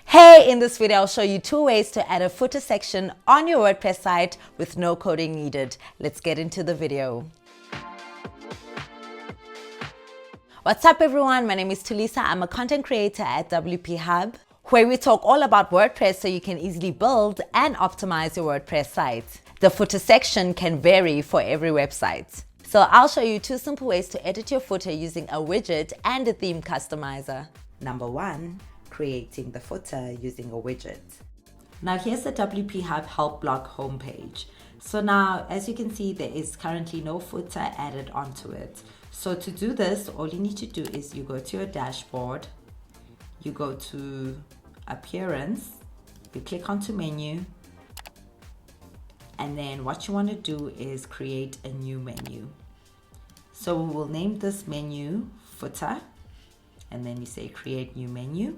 Hey, in this video, I'll show you 2 ways to add a footer section on your WordPress site with no coding needed. Let's get into the video. What's up everyone, my name is Tulisa. I'm a content creator at WPHub, where we talk all about WordPress so you can easily build and optimize your WordPress site. The footer section can vary for every website. So I'll show you 2 simple ways to edit your footer using a widget and a theme customizer. Number 1. Creating the footer using a widget. Now here's the WPHub help blog homepage. So now, as you can see, there is currently no footer added onto it. So to do this, all you need to do is you go to your dashboard, you go to appearance, you click onto menu, and then what you want to do is create a new menu. So we will name this menu footer, and then you say create new menu.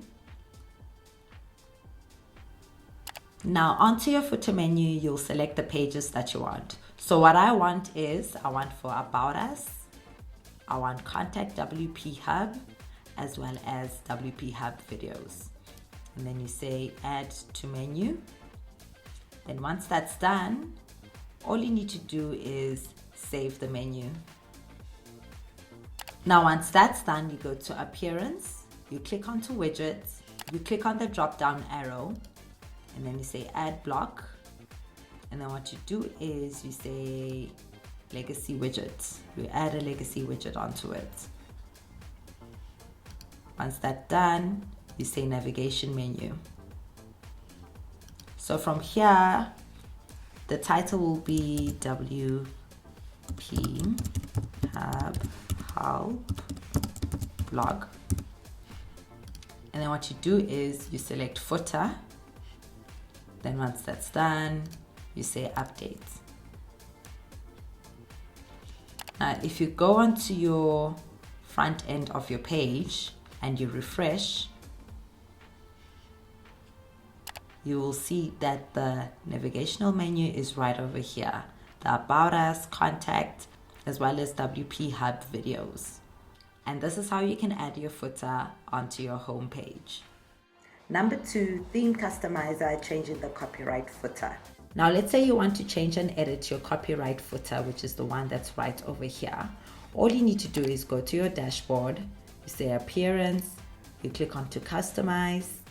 Now onto your footer menu, you'll select the pages that you want. So what I want for About Us, I want Contact WPHub, as well as WPHub Videos. And then you say Add to Menu. And once that's done, all you need to do is save the menu. Now once that's done, you go to Appearance, you click onto Widgets, you click on the drop down arrow, and then you say add block, and then what you do is you say legacy widget. You add a legacy widget onto it. Once that's done, you say navigation menu. So from here, the title will be WPHub help blog, and then what you do is you select footer. Then once that's done, you say update. Now if you go onto your front end of your page and you refresh, you will see that the navigational menu is right over here. The About Us, Contact, as well as WPHub Videos. And this is how you can add your footer onto your home page. Number 2, theme customizer, changing the copyright footer. Now let's say you want to change and edit your copyright footer, which is the one that's right over here. All you need to do is go to your dashboard, you say appearance, you click on to customize,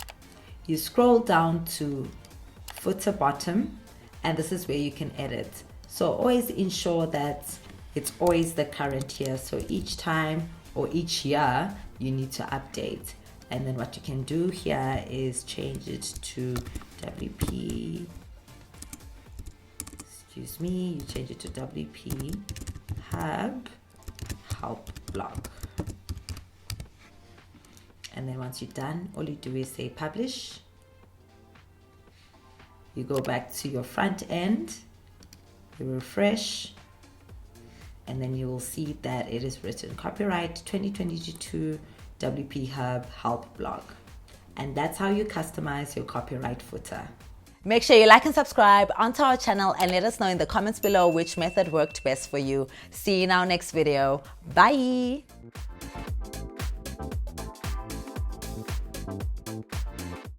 you scroll down to footer bottom, and this is where you can edit. So always ensure that it's always the current year. So each time or each year you need to update. And then what you can do here is change it to you change it to WPHub help blog. And then once you're done, all you do is say publish. You go back to your front end, you refresh, and then you will see that it is written copyright 2022 WPHub help blog. And that's how you customize your copyright footer. Make sure you like and subscribe onto our channel and let us know in the comments below which method worked best for you. See you in our next video. Bye.